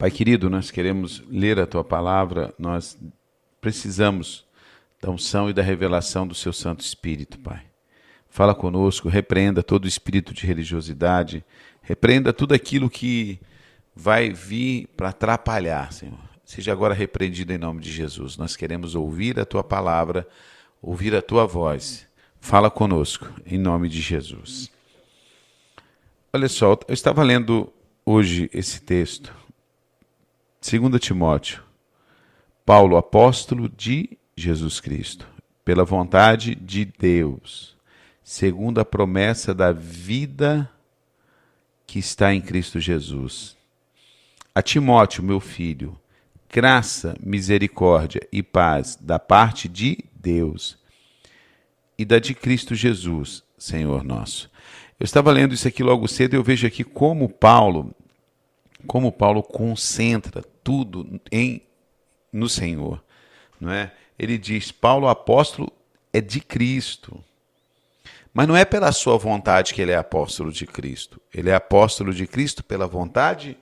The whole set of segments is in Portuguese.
Pai querido, nós queremos ler a Tua palavra, nós precisamos da unção e da revelação do Seu Santo Espírito, Pai. Fala conosco, repreenda todo espírito de religiosidade, repreenda tudo aquilo que vai vir para atrapalhar, Senhor. Seja agora repreendido em nome de Jesus. Nós queremos ouvir a Tua palavra, ouvir a Tua voz. Fala conosco, em nome de Jesus. Olha só, eu estava lendo hoje esse texto, 2 Timóteo, Paulo, apóstolo de Jesus Cristo, pela vontade de Deus, segundo a promessa da vida que está em Cristo Jesus. A Timóteo, meu filho, graça, misericórdia e paz da parte de Deus e da de Cristo Jesus, Senhor nosso. Eu estava lendo isso aqui logo cedo e eu vejo aqui como Paulo concentra tudo no Senhor, não é? Ele diz, Paulo, apóstolo, é de Cristo. Mas não é pela sua vontade que ele é apóstolo de Cristo. Ele é apóstolo de Cristo pela vontade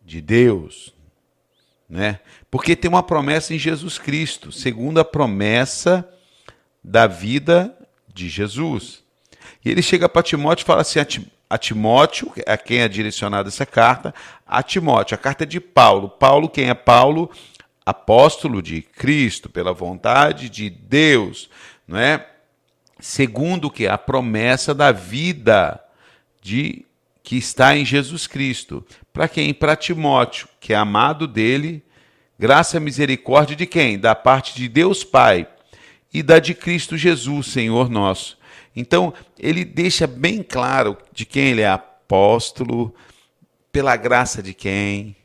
de Deus, né? Porque tem uma promessa em Jesus Cristo, segundo a promessa da vida de Jesus. E ele chega para Timóteo e fala assim, a Timóteo, a quem é direcionada essa carta, a Timóteo, a carta de Paulo. Paulo, quem é Paulo? Apóstolo de Cristo, pela vontade de Deus, não é? Segundo que a promessa da vida que está em Jesus Cristo. Para quem? Para Timóteo, que é amado dele, graça e misericórdia de quem? Da parte de Deus Pai e da de Cristo Jesus, Senhor nosso. Então, ele deixa bem claro de quem ele é apóstolo, pela graça de quem,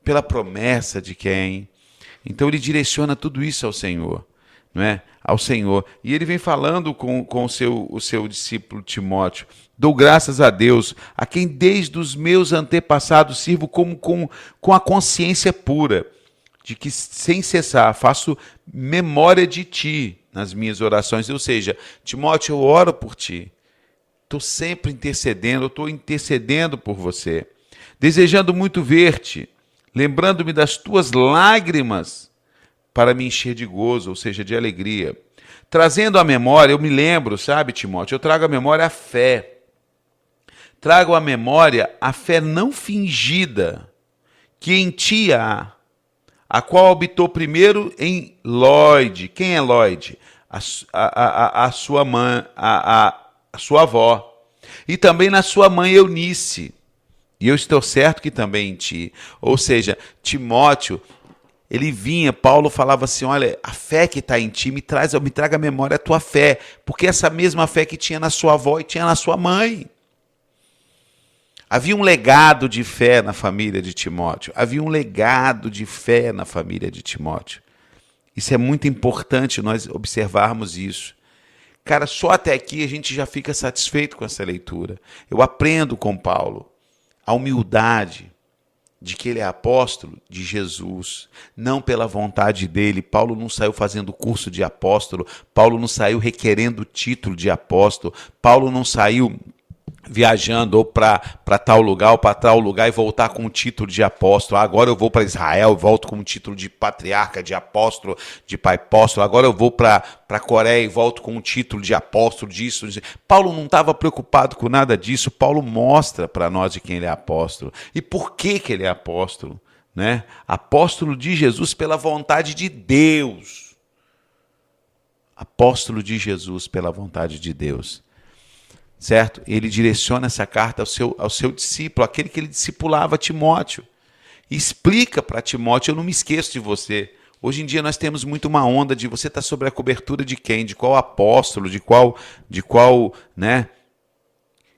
pela promessa de quem. Então, ele direciona tudo isso ao Senhor, não é? Ao Senhor. E ele vem falando com o seu discípulo Timóteo. Dou graças a Deus, a quem desde os meus antepassados sirvo com a consciência pura, de que sem cessar faço memória de ti nas minhas orações. Ou seja, Timóteo, eu oro por ti. Estou sempre intercedendo, eu estou intercedendo por você. Desejando muito ver-te, lembrando-me das tuas lágrimas para me encher de gozo, ou seja, de alegria. Trazendo à memória, eu me lembro, sabe, Timóteo, eu trago à memória a fé. Trago à memória a fé não fingida que em ti há, a qual habitou primeiro em Lóide. Quem é Lóide? A sua mãe, a sua avó. E também na sua mãe Eunice. E eu estou certo que também em ti. Ou seja, Timóteo, ele vinha, Paulo falava assim, olha, a fé que está em ti, me traga à memória a tua fé. Porque essa mesma fé que tinha na sua avó e tinha na sua mãe. Havia um legado de fé na família de Timóteo. Havia um legado de fé na família de Timóteo. Isso é muito importante nós observarmos isso. Cara, só até aqui a gente já fica satisfeito com essa leitura. Eu aprendo com Paulo a humildade de que ele é apóstolo de Jesus, não pela vontade dele. Paulo não saiu fazendo curso de apóstolo, Paulo não saiu requerendo o título de apóstolo, Paulo não saiu viajando ou para tal lugar ou para tal lugar e voltar com o título de apóstolo. Agora eu vou para Israel e volto com o título de patriarca, de apóstolo, de pai apóstolo. Agora eu vou para a Coreia e volto com o título de apóstolo, disso. Paulo não estava preocupado com nada disso. Paulo mostra para nós de quem ele é apóstolo. E por que ele é apóstolo? Né? Apóstolo de Jesus pela vontade de Deus. Apóstolo de Jesus pela vontade de Deus. Certo? Ele direciona essa carta ao seu discípulo, aquele que ele discipulava, Timóteo. E explica para Timóteo, eu não me esqueço de você. Hoje em dia nós temos muito uma onda de você estar sobre a cobertura de quem? De qual apóstolo, de qual, né?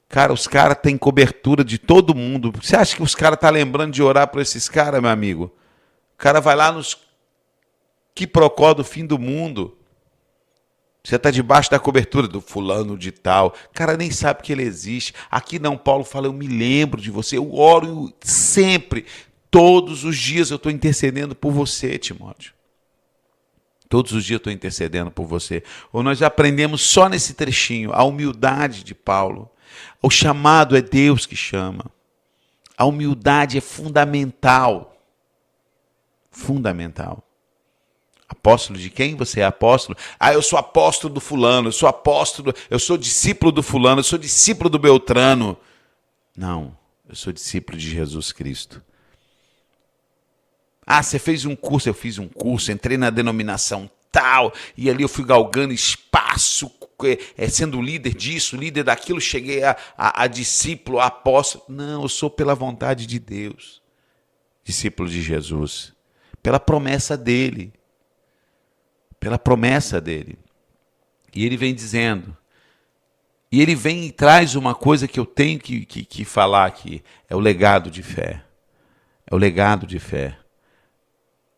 Cara, os caras têm cobertura de todo mundo. Você acha que os caras estão lembrando de orar por esses caras, meu amigo? O cara vai lá nos quiprocó do fim do mundo. Você está debaixo da cobertura do fulano de tal. O cara nem sabe que ele existe. Aqui não, Paulo fala, eu me lembro de você. Eu oro sempre. Todos os dias eu estou intercedendo por você, Timóteo. Todos os dias eu estou intercedendo por você. Ou nós aprendemos só nesse trechinho a humildade de Paulo. O chamado é Deus que chama. A humildade é fundamental. Fundamental. Apóstolo de quem? Você é apóstolo? Ah, eu sou apóstolo do fulano, eu sou apóstolo, eu sou discípulo do fulano, eu sou discípulo do Beltrano. Não, eu sou discípulo de Jesus Cristo. Ah, você fez um curso, eu fiz um curso, entrei na denominação tal, e ali eu fui galgando espaço, sendo líder disso, líder daquilo, cheguei a discípulo, a apóstolo. Não, eu sou pela vontade de Deus, discípulo de Jesus, pela promessa dele. Pela promessa dele. E ele vem dizendo, e ele vem e traz uma coisa que eu tenho que falar aqui, é o legado de fé. É o legado de fé.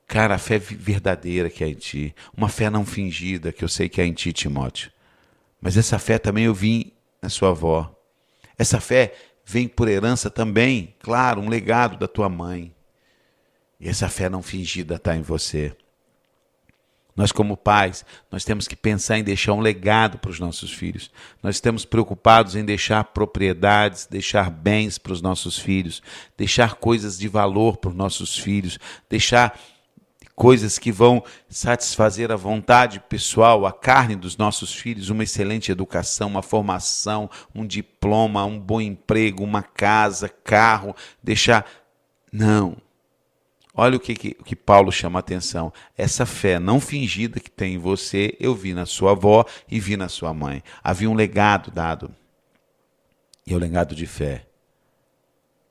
Cara, a fé verdadeira que é em ti, uma fé não fingida, que eu sei que é em ti, Timóteo. Mas essa fé também eu vi na sua avó. Essa fé vem por herança também, claro, um legado da tua mãe. E essa fé não fingida está em você. Nós, como pais, nós temos que pensar em deixar um legado para os nossos filhos. Nós estamos preocupados em deixar propriedades, deixar bens para os nossos filhos, deixar coisas de valor para os nossos filhos, deixar coisas que vão satisfazer a vontade pessoal, a carne dos nossos filhos, uma excelente educação, uma formação, um diploma, um bom emprego, uma casa, carro, deixar... Não. Olha o que Paulo chama a atenção. Essa fé não fingida que tem em você, eu vi na sua avó e vi na sua mãe. Havia um legado dado. E é o legado de fé.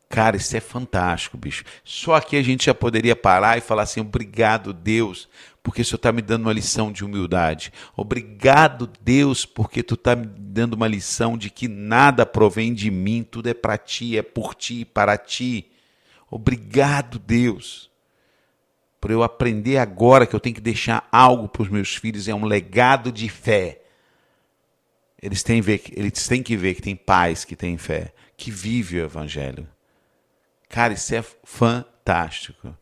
Cara, isso é fantástico, bicho. Só aqui a gente já poderia parar e falar assim, obrigado, Deus, porque o Senhor está me dando uma lição de humildade. Obrigado, Deus, porque tu está me dando uma lição de que nada provém de mim, tudo é para ti, é por ti e para ti. Obrigado, Deus. Por eu aprender agora que eu tenho que deixar algo para os meus filhos, é um legado de fé. Eles têm que ver que tem pais que têm fé, que vivem o Evangelho. Cara, isso é fantástico.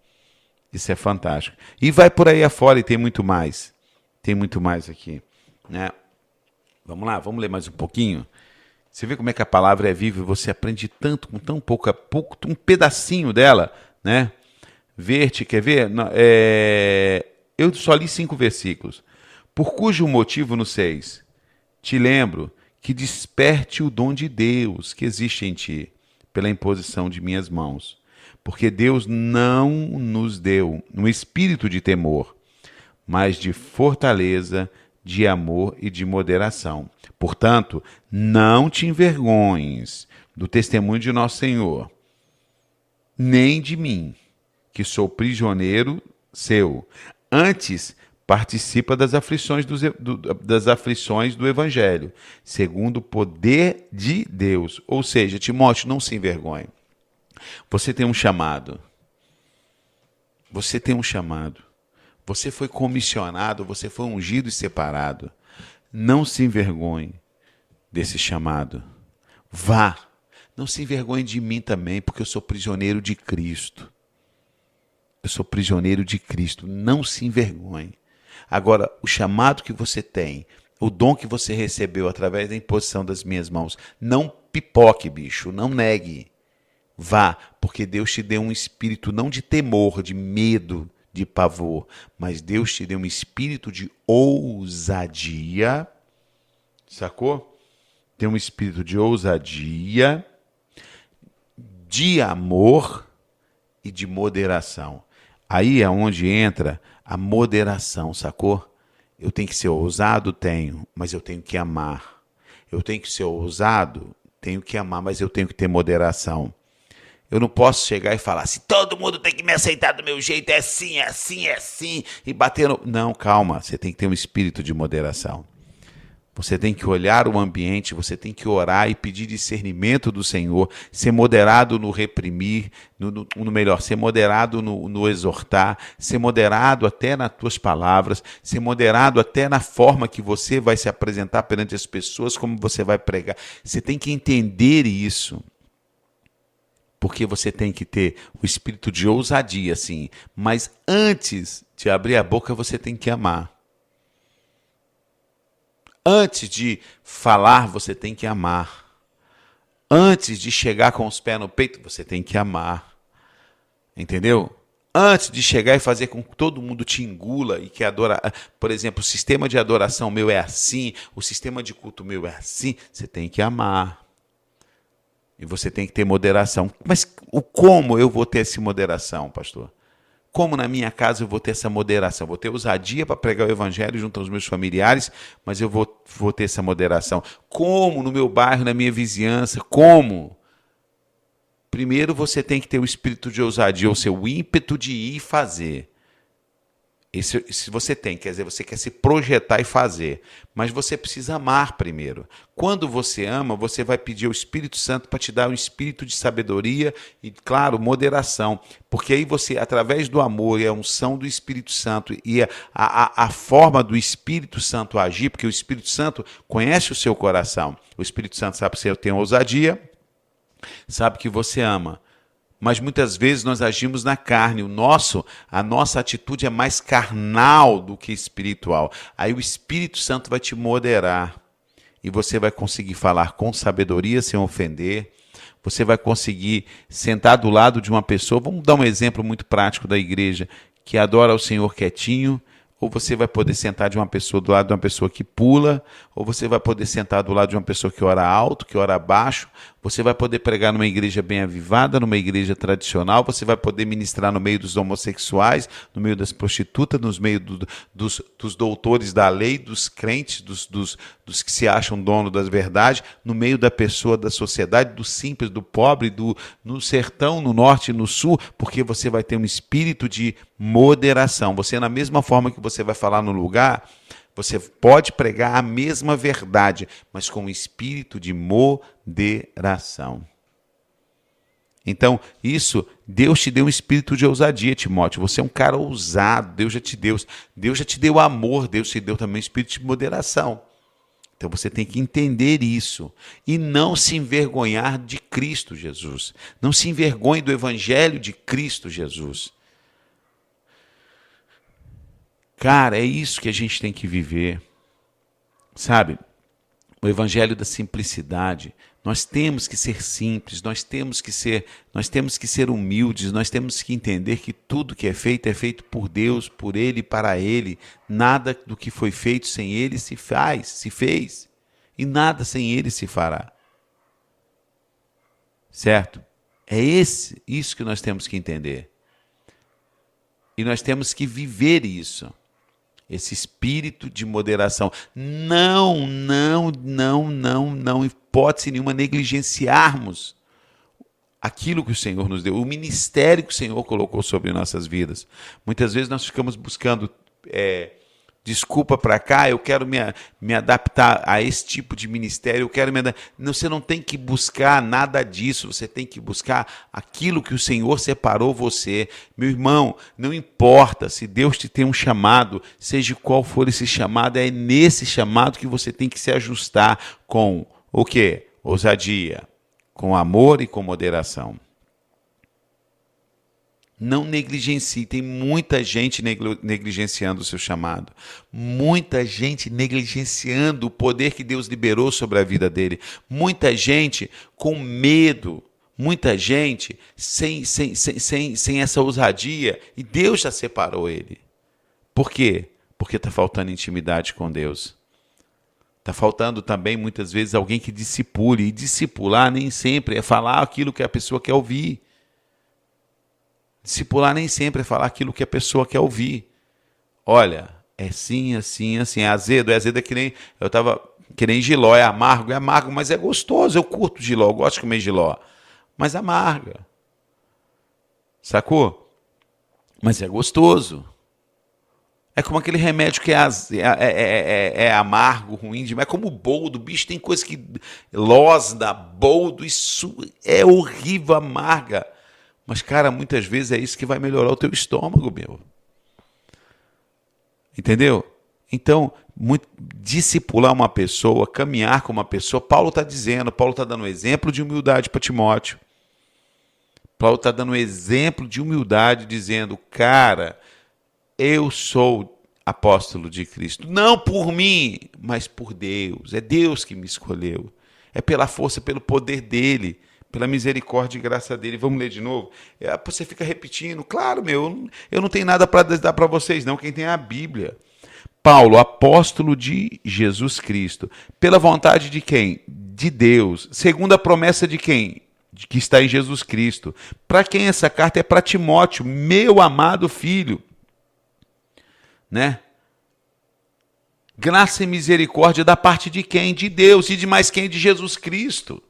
Isso é fantástico. E vai por aí afora e tem muito mais. Tem muito mais aqui. Né? Vamos lá, vamos ler mais um pouquinho. Você vê como é que a palavra é viva e você aprende tanto, com tão pouco, um pedacinho dela, né? Ver-te, quer ver? Eu só li 5 versículos. Por cujo motivo no 6, te lembro que desperte o dom de Deus que existe em ti, pela imposição de minhas mãos. Porque Deus não nos deu um espírito de temor, mas de fortaleza, de amor e de moderação. Portanto, não te envergonhes do testemunho de nosso Senhor, nem de mim, que sou prisioneiro seu. Antes, participa das aflições do Evangelho, segundo o poder de Deus. Ou seja, Timóteo, não se envergonhe. Você tem um chamado. Você tem um chamado. Você foi comissionado, você foi ungido e separado. Não se envergonhe desse chamado. Vá. Não se envergonhe de mim também, porque eu sou prisioneiro de Cristo. Eu sou prisioneiro de Cristo. Não se envergonhe. Agora, o chamado que você tem, o dom que você recebeu através da imposição das minhas mãos, não pipoque, bicho, não negue. Vá, porque Deus te deu um espírito não de temor, de medo, de pavor, mas Deus te deu um espírito de ousadia, sacou? Tem um espírito de ousadia, de amor e de moderação. Aí é onde entra a moderação, sacou? Eu tenho que ser ousado? Tenho, mas eu tenho que amar. Eu tenho que ser ousado? Tenho que amar, mas eu tenho que ter moderação. Eu não posso chegar e falar assim, todo mundo tem que me aceitar do meu jeito, é assim, é assim, é assim, e bater no... Não, calma, você tem que ter um espírito de moderação. Você tem que olhar o ambiente, você tem que orar e pedir discernimento do Senhor, ser moderado no reprimir, ser moderado no exortar, ser moderado até nas tuas palavras, ser moderado até na forma que você vai se apresentar perante as pessoas, como você vai pregar. Você tem que entender isso. Porque você tem que ter o espírito de ousadia, sim. Mas antes de abrir a boca, você tem que amar. Antes de falar, você tem que amar. Antes de chegar com os pés no peito, você tem que amar. Entendeu? Antes de chegar e fazer com que todo mundo te engula e que por exemplo, o sistema de adoração meu é assim, o sistema de culto meu é assim, você tem que amar. E você tem que ter moderação. Mas como eu vou ter essa moderação, pastor? Como na minha casa eu vou ter essa moderação? Vou ter ousadia para pregar o evangelho junto aos meus familiares, mas eu vou ter essa moderação. Como no meu bairro, na minha vizinhança? Como? Primeiro você tem que ter o espírito de ousadia, ou seu ímpeto de ir e fazer. Se você tem, quer dizer, você quer se projetar e fazer, mas você precisa amar primeiro. Quando você ama, você vai pedir ao Espírito Santo para te dar um espírito de sabedoria e, claro, moderação, porque aí você, através do amor e a unção do Espírito Santo e a forma do Espírito Santo agir, porque o Espírito Santo conhece o seu coração, o Espírito Santo sabe que você tem ousadia, sabe que você ama. Mas muitas vezes nós agimos na carne. A nossa atitude é mais carnal do que espiritual. Aí o Espírito Santo vai te moderar. E você vai conseguir falar com sabedoria sem ofender. Você vai conseguir sentar do lado de uma pessoa. Vamos dar um exemplo muito prático da igreja, que adora o Senhor quietinho. Ou você vai poder sentar de uma pessoa do lado de uma pessoa que pula, ou você vai poder sentar do lado de uma pessoa que ora alto, que ora baixo. Você vai poder pregar numa igreja bem avivada, numa igreja tradicional. Você vai poder ministrar no meio dos homossexuais, no meio das prostitutas, no meio dos doutores da lei, dos crentes, dos que se acham dono das verdades, no meio da pessoa da sociedade, do simples, do pobre, no sertão, no norte e no sul, porque você vai ter um espírito de moderação. Você, na mesma forma que você vai falar no lugar, você pode pregar a mesma verdade, mas com um espírito de moderação. Então, Deus te deu um espírito de ousadia, Timóteo. Você é um cara ousado, Deus já te deu. Deus já te deu amor, Deus te deu também um espírito de moderação. Então você tem que entender isso e não se envergonhar de Cristo Jesus. Não se envergonhe do evangelho de Cristo Jesus. Cara, é isso que a gente tem que viver, sabe? O evangelho da simplicidade. Nós temos que ser simples, nós temos que ser humildes, nós temos que entender que tudo que é feito por Deus, por Ele e para Ele. Nada do que foi feito sem Ele se fez, e nada sem Ele se fará. Certo? É isso que nós temos que entender. E nós temos que viver isso. Esse espírito de moderação. Não, hipótese nenhuma, negligenciarmos aquilo que o Senhor nos deu, o ministério que o Senhor colocou sobre nossas vidas. Muitas vezes nós ficamos buscando desculpa para cá, eu quero me adaptar a esse tipo de ministério, eu quero você não tem que buscar nada disso, você tem que buscar aquilo que o Senhor separou você. Meu irmão, não importa se Deus te tem um chamado, seja qual for esse chamado, é nesse chamado que você tem que se ajustar com o quê? Ousadia, com amor e com moderação. Não negligencie, tem muita gente negligenciando o seu chamado. Muita gente negligenciando o poder que Deus liberou sobre a vida dele. Muita gente com medo. Muita gente sem essa ousadia. E Deus já separou ele. Por quê? Porque está faltando intimidade com Deus. Está faltando também, muitas vezes, alguém que discipule. E discipular nem sempre é falar aquilo que a pessoa quer ouvir. Discipular nem sempre é falar aquilo que a pessoa quer ouvir. Olha, é assim, assim, assim. É azedo é que nem... que nem jiló, é amargo, mas é gostoso. Eu curto jiló, eu gosto de comer jiló. Mas amarga. Sacou? Mas é gostoso. É como aquele remédio que é amargo, ruim demais. É como o boldo. O bicho tem coisa que... Losda, boldo, isso é horrível, amarga. Mas, cara, muitas vezes é isso que vai melhorar o teu estômago, meu. Entendeu? Então, discipular uma pessoa, caminhar com uma pessoa, Paulo está dando um exemplo de humildade para Timóteo. Paulo está dando um exemplo de humildade, dizendo, cara, eu sou apóstolo de Cristo. Não por mim, mas por Deus. É Deus que me escolheu. É pela força, pelo poder dele. pela misericórdia e graça dele. Vamos ler de novo? Você fica repetindo. Claro, eu não tenho nada para dar para vocês, não. Quem tem é a Bíblia. Paulo, apóstolo de Jesus Cristo, pela vontade de quem? De Deus. Segundo a promessa de quem? Que está em Jesus Cristo. Para quem essa carta é? Para Timóteo, meu amado filho. Né? Graça e misericórdia da parte de quem? De Deus. E de mais quem? De Jesus Cristo.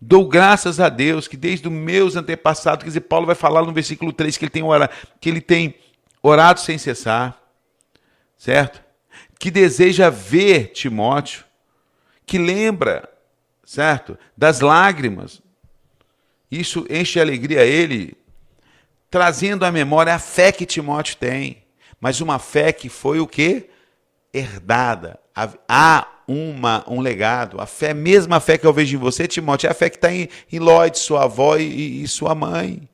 Dou graças a Deus que desde os meus antepassados, quer dizer, Paulo vai falar no versículo 3 que ele tem orado sem cessar, certo? Que deseja ver Timóteo, que lembra, certo? Das lágrimas. Isso enche de alegria a ele, trazendo à memória a fé que Timóteo tem, mas uma fé que foi o quê? Herdada. Há um legado. A fé, mesma fé que eu vejo em você, Timóteo, é a fé que está em Lloyd, sua avó e sua mãe.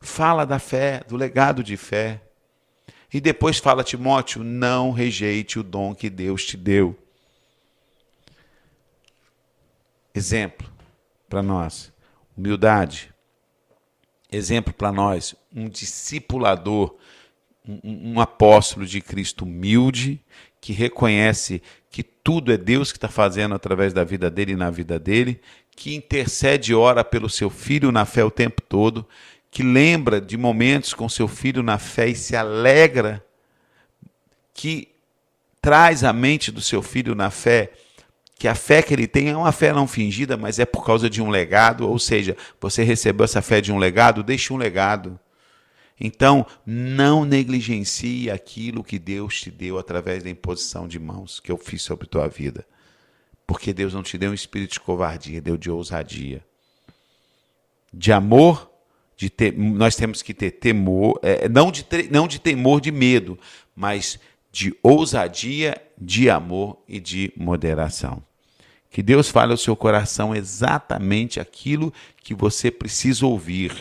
Fala da fé, do legado de fé. E depois fala, Timóteo, não rejeite o dom que Deus te deu. Exemplo para nós, humildade. Exemplo para nós, um discipulador, um apóstolo de Cristo humilde, que reconhece que tudo é Deus que está fazendo através da vida dele e na vida dele, que intercede e ora pelo seu filho na fé o tempo todo, que lembra de momentos com seu filho na fé e se alegra, que traz à mente do seu filho na fé, que a fé que ele tem é uma fé não fingida, mas é por causa de um legado, ou seja, você recebeu essa fé de um legado, deixe um legado. Então, não negligencie aquilo que Deus te deu através da imposição de mãos que eu fiz sobre tua vida. Porque Deus não te deu um espírito de covardia, deu de ousadia. De amor, nós temos que ter temor, não de temor, de medo, mas de ousadia, de amor e de moderação. Que Deus fale ao seu coração exatamente aquilo que você precisa ouvir,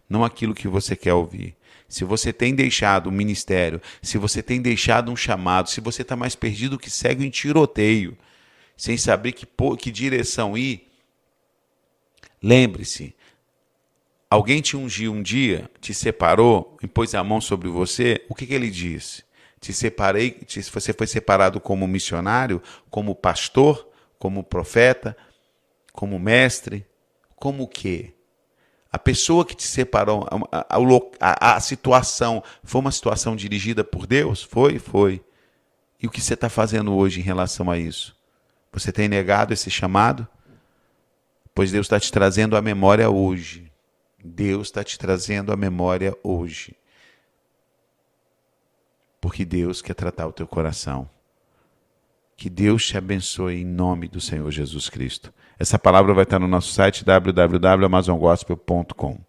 não aquilo que você quer ouvir. Se você tem deixado um ministério, se você tem deixado um chamado, se você está mais perdido que cego em tiroteio, sem saber que direção ir, lembre-se, alguém te ungiu um dia, te separou, impôs a mão sobre você, o que ele disse? Você foi separado como missionário, como pastor, como profeta, como mestre, como o quê? A pessoa que te separou, a situação, foi uma situação dirigida por Deus? Foi. E o que você está fazendo hoje em relação a isso? Você tem negado esse chamado? Pois Deus está te trazendo à memória hoje. Deus está te trazendo à memória hoje. Porque Deus quer tratar o teu coração. Que Deus te abençoe em nome do Senhor Jesus Cristo. Essa palavra vai estar no nosso site www.amazongospel.com.